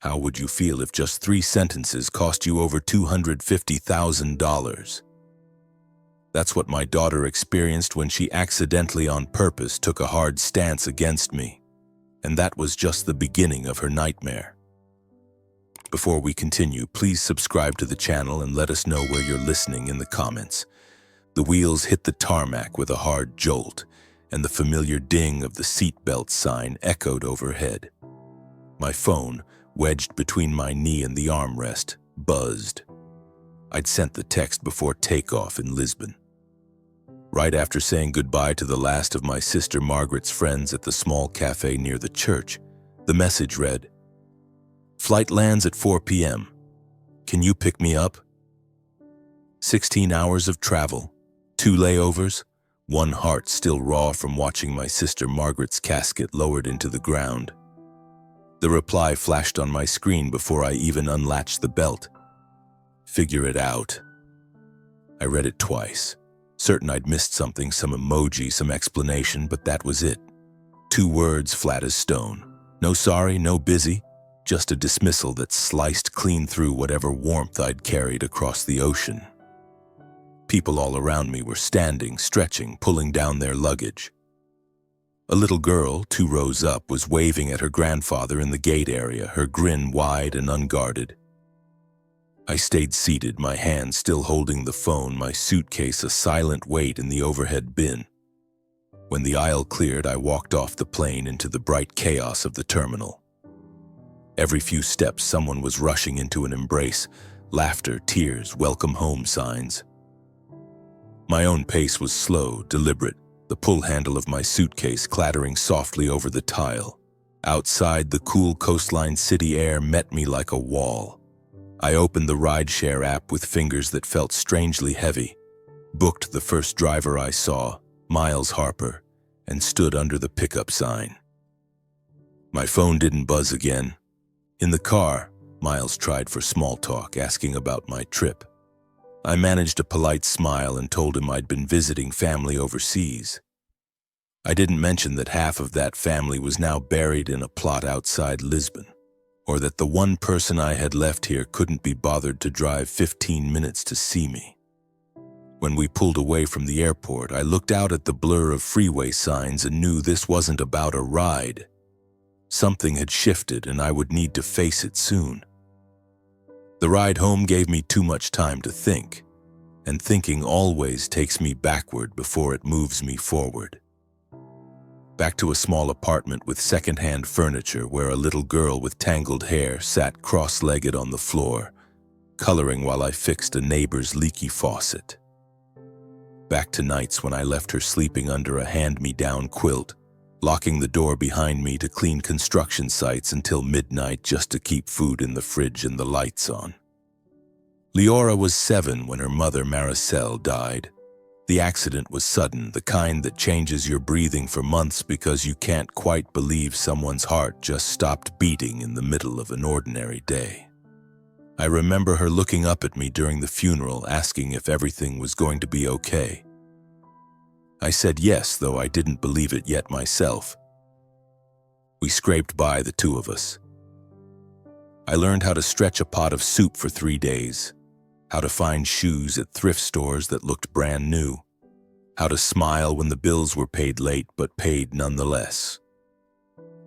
How would you feel if just 3 sentences cost you over $250,000? That's what my daughter experienced when she accidentally on purpose took a hard stance against me. And that was just the beginning of her nightmare. Before we continue, please subscribe to the channel and let us know where you're listening in the comments. The wheels hit the tarmac with a hard jolt, and the familiar ding of the seatbelt sign echoed overhead. My phone, wedged between my knee and the armrest, buzzed. I'd sent the text before takeoff in Lisbon. Right after saying goodbye to the last of my sister Margaret's friends at the small cafe near the church, the message read, "Flight lands at 4 p.m. Can you pick me up?" 16 hours of travel, 2 layovers, one heart still raw from watching my sister Margaret's casket lowered into the ground. The reply flashed on my screen before I even unlatched the belt. "Figure it out." I read it twice, certain I'd missed something, some emoji, some explanation, but that was it. 2 words flat as stone. No sorry, no busy, just a dismissal that sliced clean through whatever warmth I'd carried across the ocean. People all around me were standing, stretching, pulling down their luggage. A little girl, 2 rows up, was waving at her grandfather in the gate area, her grin wide and unguarded. I stayed seated, my hand still holding the phone, my suitcase a silent weight in the overhead bin. When the aisle cleared, I walked off the plane into the bright chaos of the terminal. Every few steps, someone was rushing into an embrace, laughter, tears, welcome home signs. My own pace was slow, deliberate, the pull handle of my suitcase clattering softly over the tile. Outside, the cool coastline city air met me like a wall. I opened the rideshare app with fingers that felt strangely heavy, booked the first driver I saw, Miles Harper, and stood under the pickup sign. My phone didn't buzz again. In the car, Miles tried for small talk, asking about my trip. I managed a polite smile and told him I'd been visiting family overseas. I didn't mention that half of that family was now buried in a plot outside Lisbon, or that the one person I had left here couldn't be bothered to drive 15 minutes to see me. When we pulled away from the airport, I looked out at the blur of freeway signs and knew this wasn't about a ride. Something had shifted and I would need to face it soon. The ride home gave me too much time to think, and thinking always takes me backward before it moves me forward. Back to a small apartment with second-hand furniture where a little girl with tangled hair sat cross-legged on the floor, coloring while I fixed a neighbor's leaky faucet. Back to nights when I left her sleeping under a hand-me-down quilt, locking the door behind me to clean construction sites until midnight just to keep food in the fridge and the lights on. Leora was 7 when her mother Maricel died. The accident was sudden, the kind that changes your breathing for months because you can't quite believe someone's heart just stopped beating in the middle of an ordinary day. I remember her looking up at me during the funeral, asking if everything was going to be okay. I said yes, though I didn't believe it yet myself. We scraped by, the 2 of us. I learned how to stretch a pot of soup for 3 days, how to find shoes at thrift stores that looked brand new, how to smile when the bills were paid late but paid nonetheless.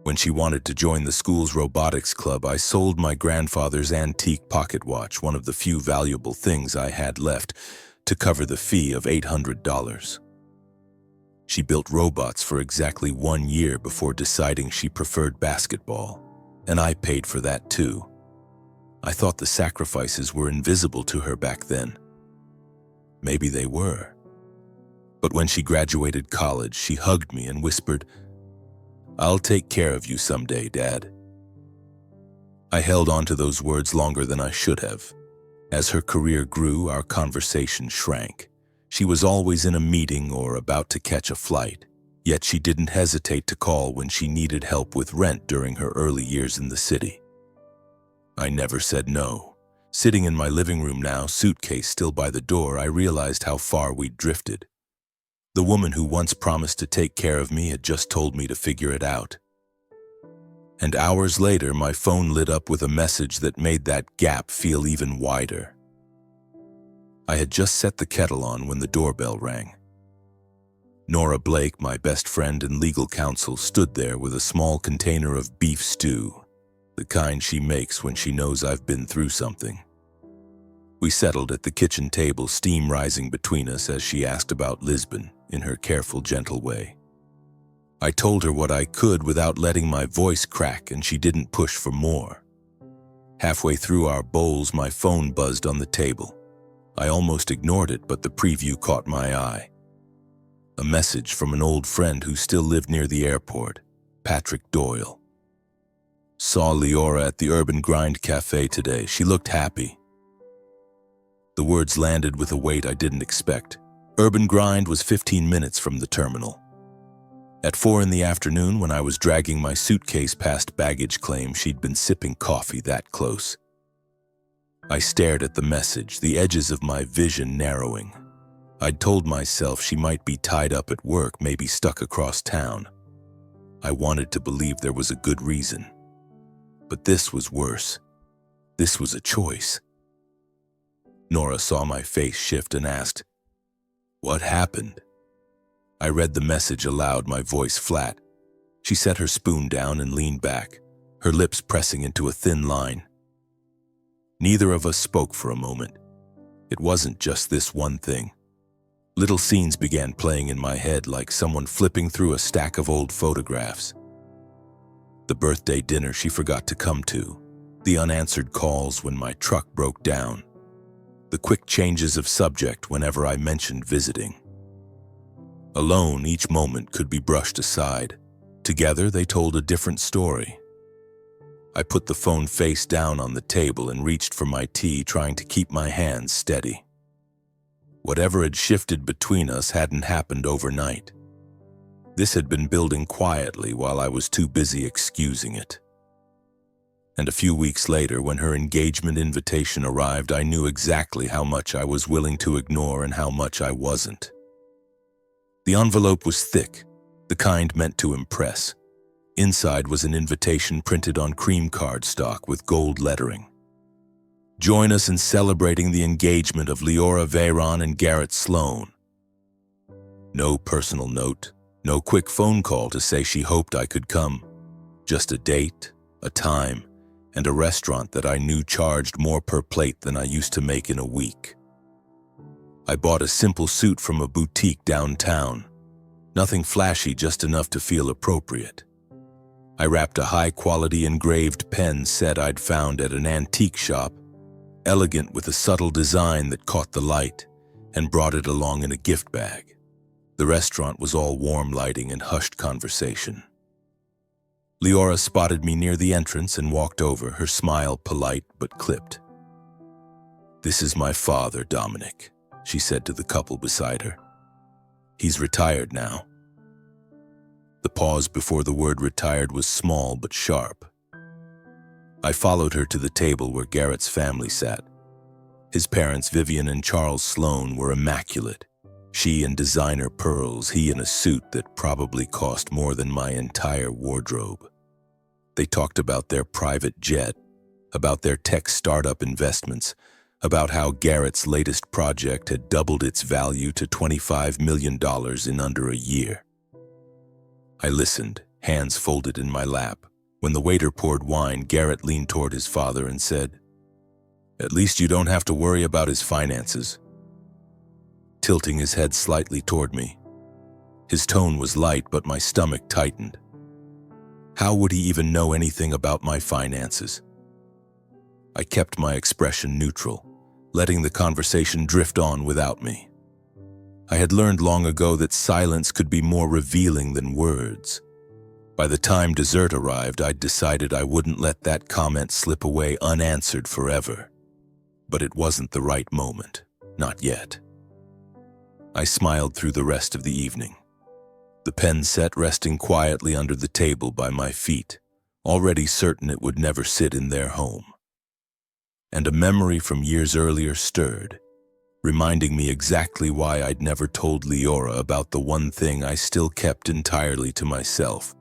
When she wanted to join the school's robotics club, I sold my grandfather's antique pocket watch, one of the few valuable things I had left, to cover the fee of $800. She built robots for exactly 1 year before deciding she preferred basketball, and I paid for that too. I thought the sacrifices were invisible to her back then. Maybe they were. But when she graduated college, she hugged me and whispered, "I'll take care of you someday, Dad." I held on to those words longer than I should have. As her career grew, our conversation shrank. She was always in a meeting or about to catch a flight, yet she didn't hesitate to call when she needed help with rent during her early years in the city. I never said no. Sitting in my living room now, suitcase still by the door, I realized how far we'd drifted. The woman who once promised to take care of me had just told me to figure it out. And hours later, my phone lit up with a message that made that gap feel even wider. I had just set the kettle on when the doorbell rang. Nora Blake, my best friend and legal counsel, stood there with a small container of beef stew, the kind she makes when she knows I've been through something. We settled at the kitchen table, steam rising between us as she asked about Lisbon in her careful, gentle way. I told her what I could without letting my voice crack, and she didn't push for more. Halfway through our bowls, my phone buzzed on the table. I almost ignored it, but the preview caught my eye. A message from an old friend who still lived near the airport, Patrick Doyle. Saw Leora at the Urban Grind Cafe today. She looked happy. The words landed with a weight I didn't expect. Urban Grind was 15 minutes from the terminal. At 4 in the afternoon, when I was dragging my suitcase past baggage claim, she'd been sipping coffee that close. I stared at the message, the edges of my vision narrowing. I'd told myself she might be tied up at work, maybe stuck across town. I wanted to believe there was a good reason. But this was worse. This was a choice. Nora saw my face shift and asked, "What happened?" I read the message aloud, my voice flat. She set her spoon down and leaned back, her lips pressing into a thin line. Neither of us spoke for a moment. It wasn't just this one thing. Little scenes began playing in my head, like someone flipping through a stack of old photographs. The birthday dinner she forgot to come to, the unanswered calls when my truck broke down, the quick changes of subject whenever I mentioned visiting. Alone, each moment could be brushed aside. Together, they told a different story. I put the phone face down on the table and reached for my tea, trying to keep my hands steady. Whatever had shifted between us hadn't happened overnight. This had been building quietly while I was too busy excusing it. And a few weeks later, when her engagement invitation arrived, I knew exactly how much I was willing to ignore and how much I wasn't. The envelope was thick, the kind meant to impress. Inside was an invitation printed on cream cardstock with gold lettering. Join us in celebrating the engagement of Leora Veyron and Garrett Sloan. No personal note, no quick phone call to say she hoped I could come. Just a date, a time, and a restaurant that I knew charged more per plate than I used to make in a week. I bought a simple suit from a boutique downtown. Nothing flashy, just enough to feel appropriate. I wrapped a high-quality engraved pen set I'd found at an antique shop, elegant with a subtle design that caught the light, and brought it along in a gift bag. The restaurant was all warm lighting and hushed conversation. Leora spotted me near the entrance and walked over, her smile polite but clipped. "This is my father, Dominic," she said to the couple beside her. "He's retired now." The pause before the word retired was small but sharp. I followed her to the table where Garrett's family sat. His parents, Vivian and Charles Sloan, were immaculate. She in designer pearls, he in a suit that probably cost more than my entire wardrobe. They talked about their private jet, about their tech startup investments, about how Garrett's latest project had doubled its value to $25 million in under a year. I listened, hands folded in my lap. When the waiter poured wine, Garrett leaned toward his father and said, "At least you don't have to worry about his finances." Tilting his head slightly toward me. His tone was light, but my stomach tightened. How would he even know anything about my finances? I kept my expression neutral, letting the conversation drift on without me. I had learned long ago that silence could be more revealing than words. By the time dessert arrived, I'd decided I wouldn't let that comment slip away unanswered forever. But it wasn't the right moment, not yet. I smiled through the rest of the evening. The pen set resting quietly under the table by my feet, already certain it would never sit in their home. And a memory from years earlier stirred, reminding me exactly why I'd never told Leora about the one thing I still kept entirely to myself.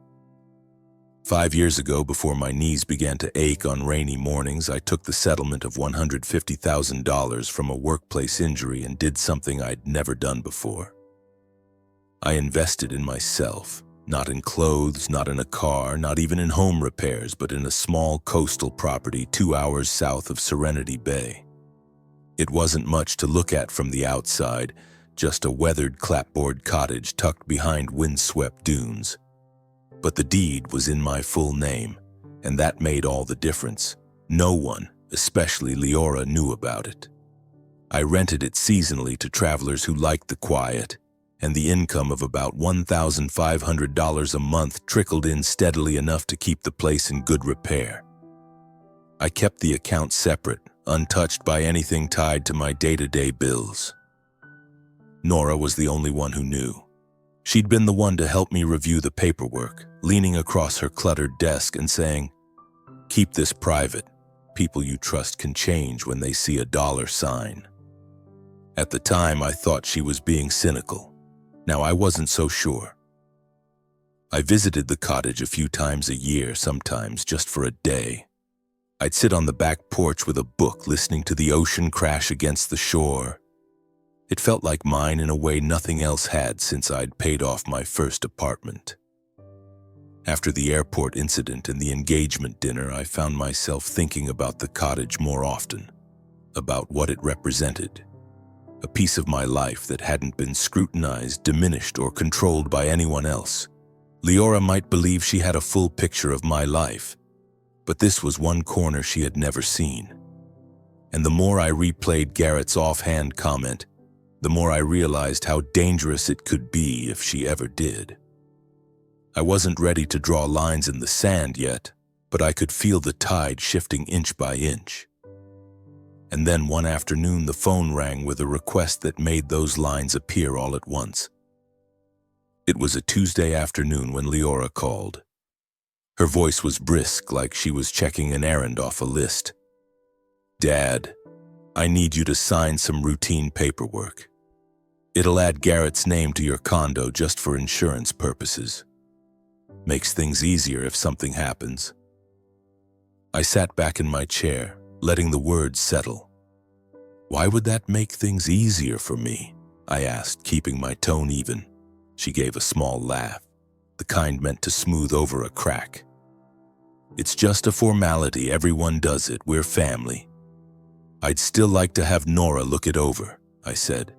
5 years ago, before my knees began to ache on rainy mornings, I took the settlement of $150,000 from a workplace injury and did something I'd never done before. I invested in myself, not in clothes, not in a car, not even in home repairs, but in a small coastal property 2 hours south of Serenity Bay. It wasn't much to look at from the outside, just a weathered clapboard cottage tucked behind windswept dunes. But the deed was in my full name, and that made all the difference. No one, especially Leora, knew about it. I rented it seasonally to travelers who liked the quiet, and the income of about $1,500 a month trickled in steadily enough to keep the place in good repair. I kept the account separate, untouched by anything tied to my day-to-day bills. Nora was the only one who knew. She'd been the one to help me review the paperwork, leaning across her cluttered desk and saying, "Keep this private. People you trust can change when they see a dollar sign." At the time, I thought she was being cynical. Now I wasn't so sure. I visited the cottage a few times a year, sometimes just for a day. I'd sit on the back porch with a book, listening to the ocean crash against the shore. It felt like mine in a way nothing else had since I'd paid off my first apartment. After the airport incident and the engagement dinner, I found myself thinking about the cottage more often, about what it represented. A piece of my life that hadn't been scrutinized, diminished, or controlled by anyone else. Leora might believe she had a full picture of my life, but this was one corner she had never seen. And the more I replayed Garrett's offhand comment, the more I realized how dangerous it could be if she ever did. I wasn't ready to draw lines in the sand yet, but I could feel the tide shifting inch by inch. And then one afternoon the phone rang with a request that made those lines appear all at once. It was a Tuesday afternoon when Leora called. Her voice was brisk, like she was checking an errand off a list. "Dad, I need you to sign some routine paperwork. It'll add Garrett's name to your condo just for insurance purposes. Makes things easier if something happens." I sat back in my chair, letting the words settle. "Why would that make things easier for me?" I asked, keeping my tone even. She gave a small laugh, the kind meant to smooth over a crack. "It's just a formality, everyone does it, we're family." "I'd still like to have Nora look it over," I said.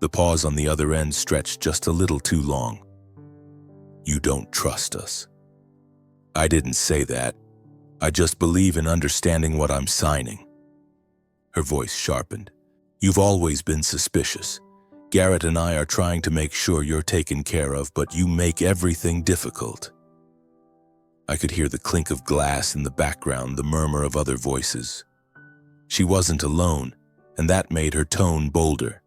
The pause on the other end stretched just a little too long. "You don't trust us." "I didn't say that. I just believe in understanding what I'm signing." Her voice sharpened. "You've always been suspicious. Garrett and I are trying to make sure you're taken care of, but you make everything difficult." I could hear the clink of glass in the background, the murmur of other voices. She wasn't alone, and that made her tone bolder.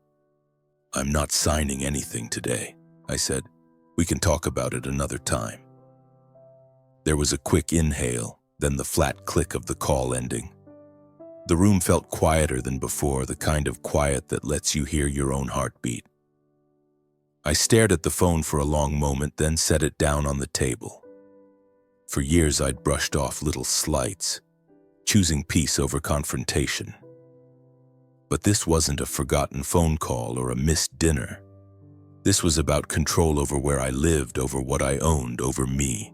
"I'm not signing anything today," I said. "We can talk about it another time." There was a quick inhale, then the flat click of the call ending. The room felt quieter than before, the kind of quiet that lets you hear your own heartbeat. I stared at the phone for a long moment, then set it down on the table. For years I'd brushed off little slights, choosing peace over confrontation. But this wasn't a forgotten phone call or a missed dinner. This was about control over where I lived, over what I owned, over me.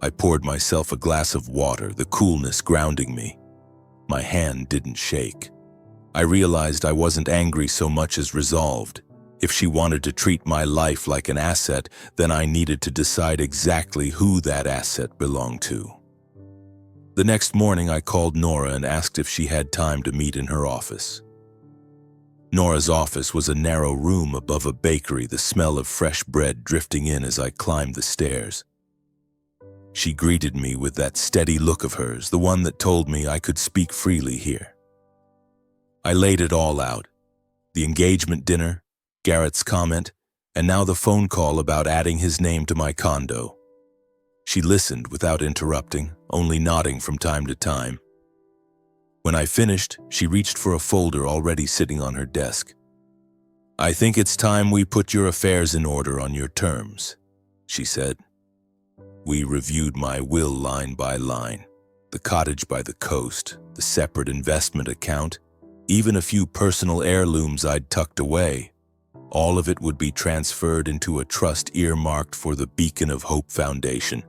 I poured myself a glass of water, the coolness grounding me. My hand didn't shake. I realized I wasn't angry so much as resolved. If she wanted to treat my life like an asset, then I needed to decide exactly who that asset belonged to. The next morning I called Nora and asked if she had time to meet in her office. Nora's office was a narrow room above a bakery, the smell of fresh bread drifting in as I climbed the stairs. She greeted me with that steady look of hers, the one that told me I could speak freely here. I laid it all out. The engagement dinner, Garrett's comment, and now the phone call about adding his name to my condo. She listened without interrupting, only nodding from time to time. When I finished, she reached for a folder already sitting on her desk. "I think it's time we put your affairs in order on your terms," she said. We reviewed my will line by line, the cottage by the coast, the separate investment account, even a few personal heirlooms I'd tucked away. All of it would be transferred into a trust earmarked for the Beacon of Hope Foundation,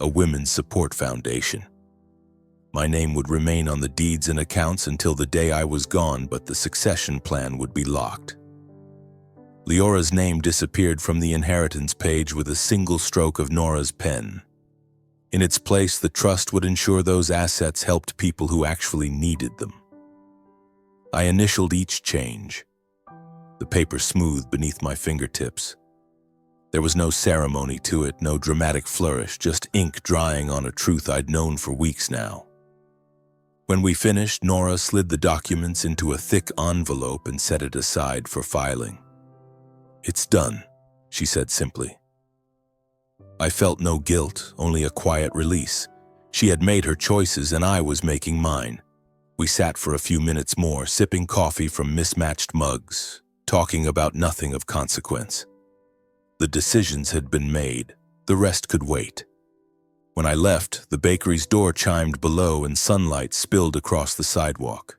a women's support foundation. My name would remain on the deeds and accounts until the day I was gone, but the succession plan would be locked. Leora's name disappeared from the inheritance page with a single stroke of Nora's pen. In its place, the trust would ensure those assets helped people who actually needed them. I initialed each change, the paper smooth beneath my fingertips. There was no ceremony to it, no dramatic flourish, just ink drying on a truth I'd known for weeks now. When we finished, Nora slid the documents into a thick envelope and set it aside for filing. "It's done," she said simply. I felt no guilt, only a quiet release. She had made her choices and I was making mine. We sat for a few minutes more, sipping coffee from mismatched mugs, talking about nothing of consequence. The decisions had been made. The rest could wait. When I left, the bakery's door chimed below and sunlight spilled across the sidewalk.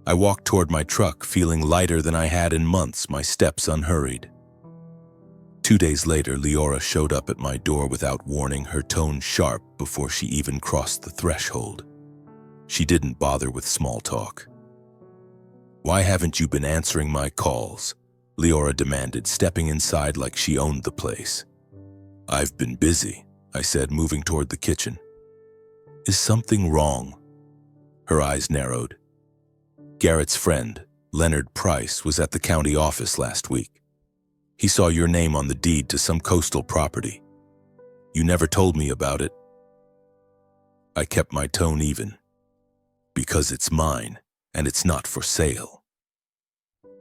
I walked toward my truck, feeling lighter than I had in months, my steps unhurried. 2 days later, Leora showed up at my door without warning, her tone sharp before she even crossed the threshold. She didn't bother with small talk. "Why haven't you been answering my calls?" Leora demanded, stepping inside like she owned the place. "I've been busy," I said, moving toward the kitchen. "Is something wrong?" Her eyes narrowed. "Garrett's friend, Leonard Price, was at the county office last week. He saw your name on the deed to some coastal property. You never told me about it." I kept my tone even. "Because it's mine, and it's not for sale."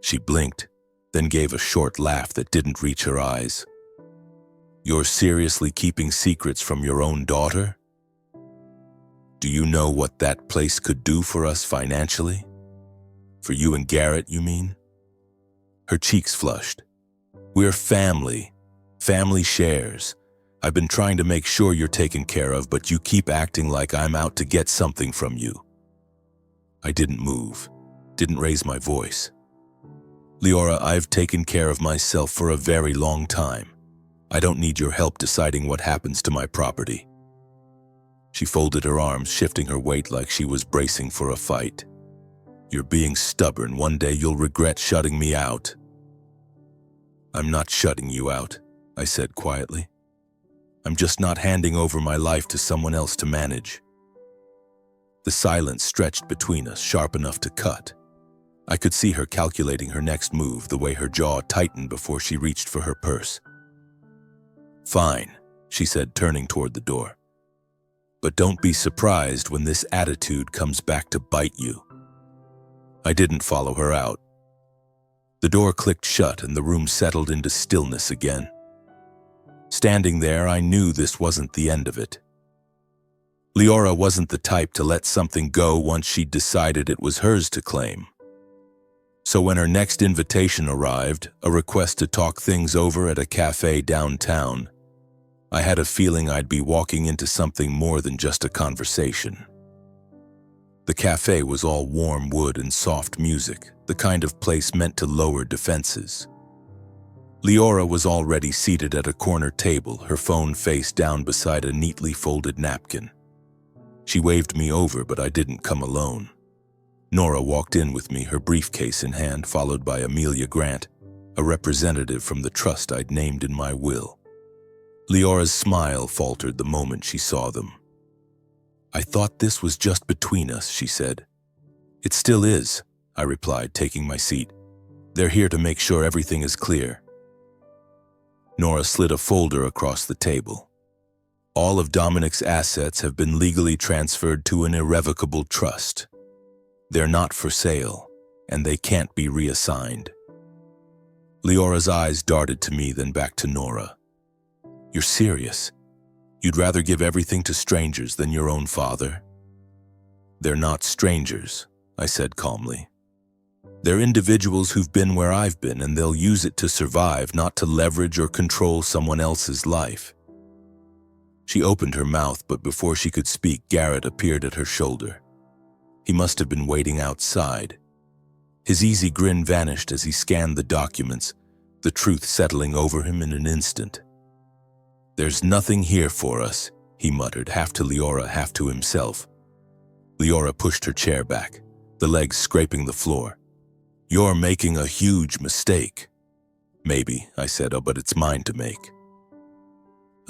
She blinked, then gave a short laugh that didn't reach her eyes. "You're seriously keeping secrets from your own daughter? Do you know what that place could do for us financially? For you and Garrett, you mean?" Her cheeks flushed. "We're family. Family shares. I've been trying to make sure you're taken care of, but you keep acting like I'm out to get something from you." I didn't move, didn't raise my voice. "Leora, I've taken care of myself for a very long time. I don't need your help deciding what happens to my property." She folded her arms, shifting her weight like she was bracing for a fight. "You're being stubborn. One day you'll regret shutting me out." "I'm not shutting you out," I said quietly. "I'm just not handing over my life to someone else to manage." The silence stretched between us, sharp enough to cut. I could see her calculating her next move, the way her jaw tightened before she reached for her purse. "Fine," she said, turning toward the door. "But don't be surprised when this attitude comes back to bite you." I didn't follow her out. The door clicked shut and the room settled into stillness again. Standing there, I knew this wasn't the end of it. Leora wasn't the type to let something go once she'd decided it was hers to claim. So when her next invitation arrived, a request to talk things over at a cafe downtown, I had a feeling I'd be walking into something more than just a conversation. The cafe was all warm wood and soft music, the kind of place meant to lower defenses. Leora was already seated at a corner table, her phone face down beside a neatly folded napkin. She waved me over, but I didn't come alone. Nora walked in with me, her briefcase in hand, followed by Amelia Grant, a representative from the trust I'd named in my will. Leora's smile faltered the moment she saw them. "I thought this was just between us," she said. "It still is," I replied, taking my seat. "They're here to make sure everything is clear." Nora slid a folder across the table. "All of Dominic's assets have been legally transferred to an irrevocable trust. They're not for sale, and they can't be reassigned." Leora's eyes darted to me, then back to Nora. "You're serious? You'd rather give everything to strangers than your own father?" "They're not strangers," I said calmly. "They're individuals who've been where I've been, and they'll use it to survive, not to leverage or control someone else's life." She opened her mouth, but before she could speak, Garrett appeared at her shoulder. He must have been waiting outside. His easy grin vanished as he scanned the documents, the truth settling over him in an instant. "There's nothing here for us," he muttered, half to Leora, half to himself. Leora pushed her chair back, the legs scraping the floor. "You're making a huge mistake." "Maybe," I said, "oh, but it's mine to make."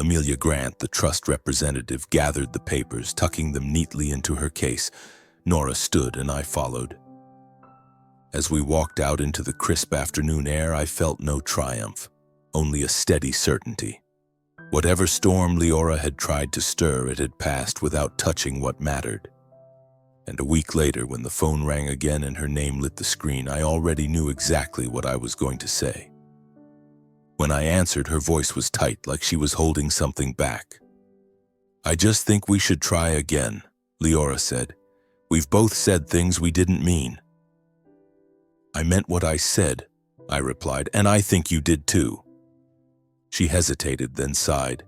Amelia Grant, the trust representative, gathered the papers, tucking them neatly into her case. Nora stood and I followed. As we walked out into the crisp afternoon air, I felt no triumph, only a steady certainty. Whatever storm Leora had tried to stir, it had passed without touching what mattered. And a week later, when the phone rang again and her name lit the screen, I already knew exactly what I was going to say. When I answered, her voice was tight, like she was holding something back. "I just think we should try again," Leora said. "We've both said things we didn't mean." "I meant what I said," I replied, "and I think you did too." She hesitated, then sighed.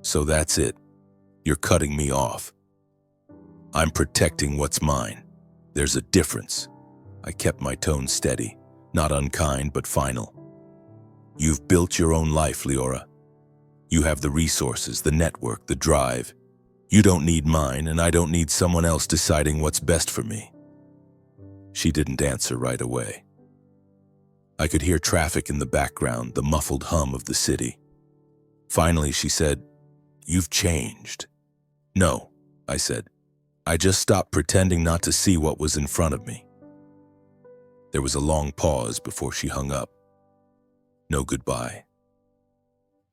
"So that's it. You're cutting me off." "I'm protecting what's mine. There's a difference." I kept my tone steady, not unkind but final. "You've built your own life, Leora. You have the resources, the network, the drive. You don't need mine, and I don't need someone else deciding what's best for me." She didn't answer right away. I could hear traffic in the background, the muffled hum of the city. Finally, she said, "You've changed." "No," I said. "I just stopped pretending not to see what was in front of me." There was a long pause before she hung up. No goodbye.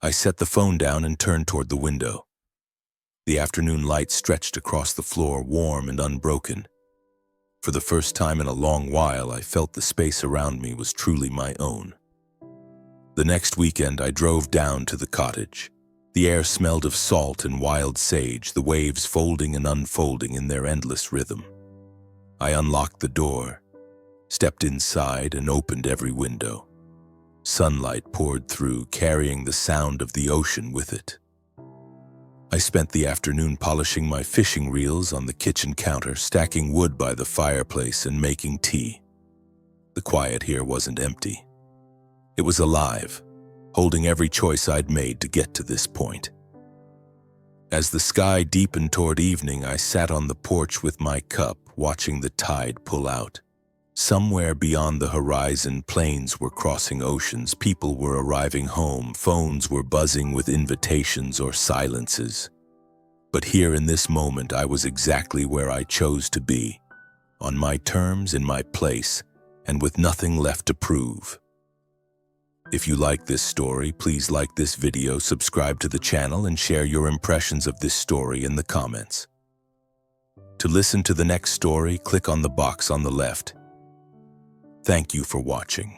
I set the phone down and turned toward the window. The afternoon light stretched across the floor, warm and unbroken. For the first time in a long while, I felt the space around me was truly my own. The next weekend, I drove down to the cottage. The air smelled of salt and wild sage, the waves folding and unfolding in their endless rhythm. I unlocked the door, stepped inside, and opened every window. Sunlight poured through, carrying the sound of the ocean with it. I spent the afternoon polishing my fishing reels on the kitchen counter, stacking wood by the fireplace, and making tea. The quiet here wasn't empty. It was alive, holding every choice I'd made to get to this point. As the sky deepened toward evening, I sat on the porch with my cup, watching the tide pull out. Somewhere beyond the horizon, planes were crossing oceans, people were arriving home, phones were buzzing with invitations or silences. But here in this moment, I was exactly where I chose to be, on my terms, in my place, and with nothing left to prove. If you like this story, please like this video, subscribe to the channel, and share your impressions of this story in the comments. To listen to the next story, click on the box on the left. Thank you for watching.